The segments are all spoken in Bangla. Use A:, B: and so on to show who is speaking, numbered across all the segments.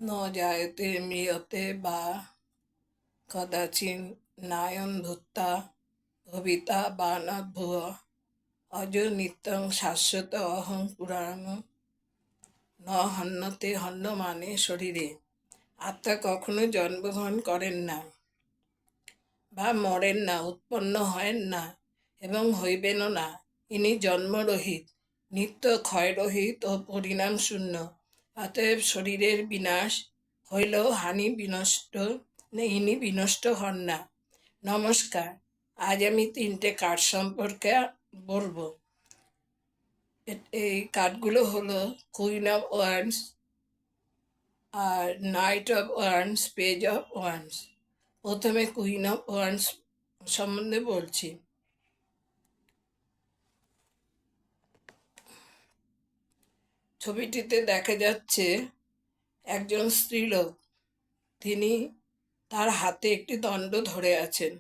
A: ন জায়তে ম্রিয়তে বা কদাচিন নায়ন ভূত্তা ভবিতা বা ন ভুয় অজ নিত্যং শাশ্বত অহং পুরাণ ন হন্যতে হন্য মানে শরীরে। আত্মা কখনো জন্মগ্রহণ করেন না বা মরেন না, উৎপন্ন হয় না এবং হইবেনও না। ইনি জন্মরহিত, নিত্য ক্ষয়রহিত ও পরিণাম শূন্য। অতএব শরীরের বিনাশ হইলেও ইনি বিনষ্ট হন না। নমস্কার, আজ আমি 3টে কার্ড সম্পর্কে বলবো। এই কার্ডগুলো হলো কুইন অফ ওয়ান্স, আর knight of wands, page of wands. প্রথমে কুইন অফ ওয়ান্স সম্বন্ধে বলছি। ছবিটিতে দেখা যাচ্ছে একজন স্ত্রীলোক, তিনি তার হাতে একটি দণ্ড ধরে আছেন।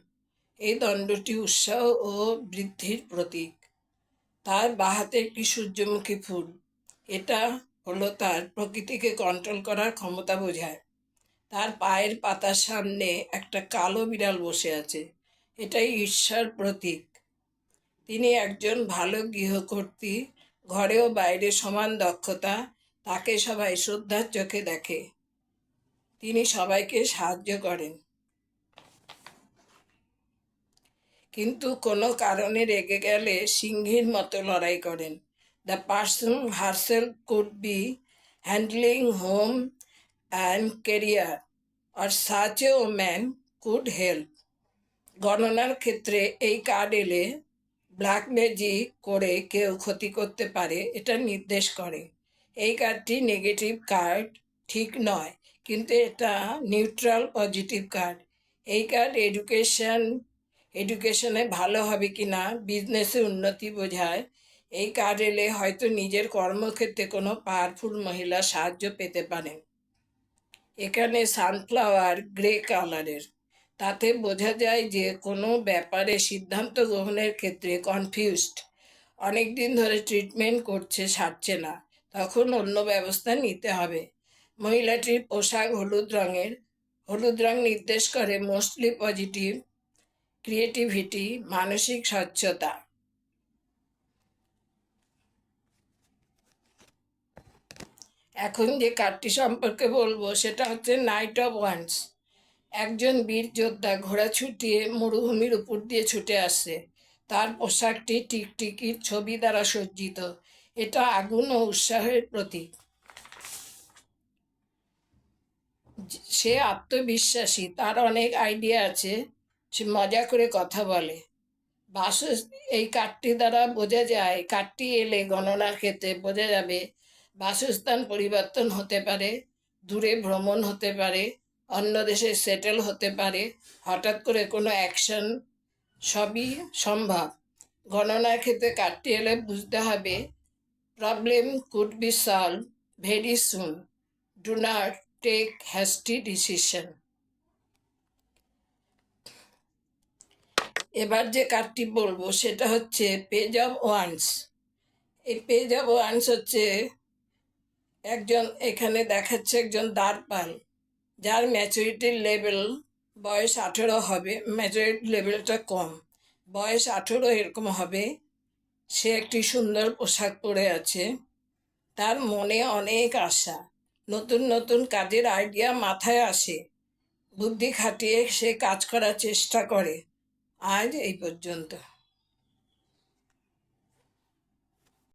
A: এই দণ্ডটি উৎসাহ ও বৃদ্ধির প্রতীক। তার বাঁ হাতে একটি সূর্যমুখী ফুল, এটা হলো তার প্রকৃতিকে কন্ট্রোল করার ক্ষমতা বোঝায়। তার পায়ের পাতার সামনে একটা কালো বিড়াল বসে আছে, এটাই ঈর্ষার প্রতীক। তিনি একজন ভালো গৃহকর্ত্রী, ঘরে ও বাইরে সমান দক্ষতা, তাকে সবাই শ্রদ্ধার চোখে দেখে, তিনি সবাইকে সাহায্য করেন। কিন্তু কোনো কারণে রেগে গেলে সিংহীর মতো লড়াই করেন। The person herself could be handling home and career আর such a woman could help. গণনার ক্ষেত্রে এই কার্ড এলে ব্ল্যাক ম্যাজিক করে কেউ ক্ষতি করতে পারে, এটা নির্দেশ করে। এই কার্ডটি নেগেটিভ কার্ড ঠিক নয়, কিন্তু এটা নিউট্রাল পজিটিভ কার্ড। এই কার্ড এডুকেশনে ভালো হবে কি না, বিজনেসে উন্নতি বোঝায়। এই কার্ড এলে হয়তো নিজের কর্মক্ষেত্রে কোনো পাওয়ারফুল মহিলা সাহায্য পেতে পারেন। এখানে সানফ্লাওয়ার গ্রে কালারের, তাতে বোঝা যায় যে কোনো ব্যাপারে সিদ্ধান্ত গ্রহণের ক্ষেত্রে কনফিউজড। অনেক দিন ধরে ট্রিটমেন্ট করছে, সারছে না, তখন অন্য ব্যবস্থা নিতে হবে। মহিলাটির পোশাক হলুদ রঙের। হলুদ রং নির্দেশ করে মোস্টলি পজিটিভ, ক্রিয়েটিভিটি, মানসিক স্বচ্ছতা। এখন যে কার্ডটি সম্পর্কে বলবো সেটা হচ্ছে নাইট অফ ওয়ান্স। একজন বীর যোদ্ধা ঘোড়া ছুটিয়ে মরুভূমির উপর দিয়ে ছুটে আসছে। তার পোশাকটি টিকটিকির ছবি দ্বারা সজ্জিত, এটা আগুন ও উৎসাহের প্রতীক। সে আত্মবিশ্বাসী, তার অনেক আইডিয়া আছে, সে মজা করে কথা বলে। এই কার্ডটি দ্বারা বোঝা যায়, কার্ডটি এলে গণনার ক্ষেত্রে বোঝা যাবে বাসস্থান পরিবর্তন হতে পারে, দূরে ভ্রমণ হতে পারে, অন্য দেশে সেটেল হতে পারে, হঠাৎ করে কোনো অ্যাকশন, সবই সম্ভব। গণনার ক্ষেত্রে কার্ডটি এলে বুঝতে হবে problem could be solve very soon, do not take hasty decision. এবার যে কার্ডটি বলবো সেটা হচ্ছে পেজ অফ ওয়ান্স। এই পেজ অফ ওয়ান্স হচ্ছে এখানে দেখাচ্ছে একজন দ্বারপাল, যার ম্যাচুরিটির লেভেল বয়স 18 হবে, ম্যাচুরিটি লেভেলটা কম, বয়স 18 এরকম হবে। সে একটি সুন্দর পোশাক পরে আছে, তার মনে অনেক আশা, নতুন নতুন কাজের আইডিয়া মাথায় আসে, বুদ্ধি খাটিয়ে সে কাজ করার চেষ্টা করে। আজ এই পর্যন্ত।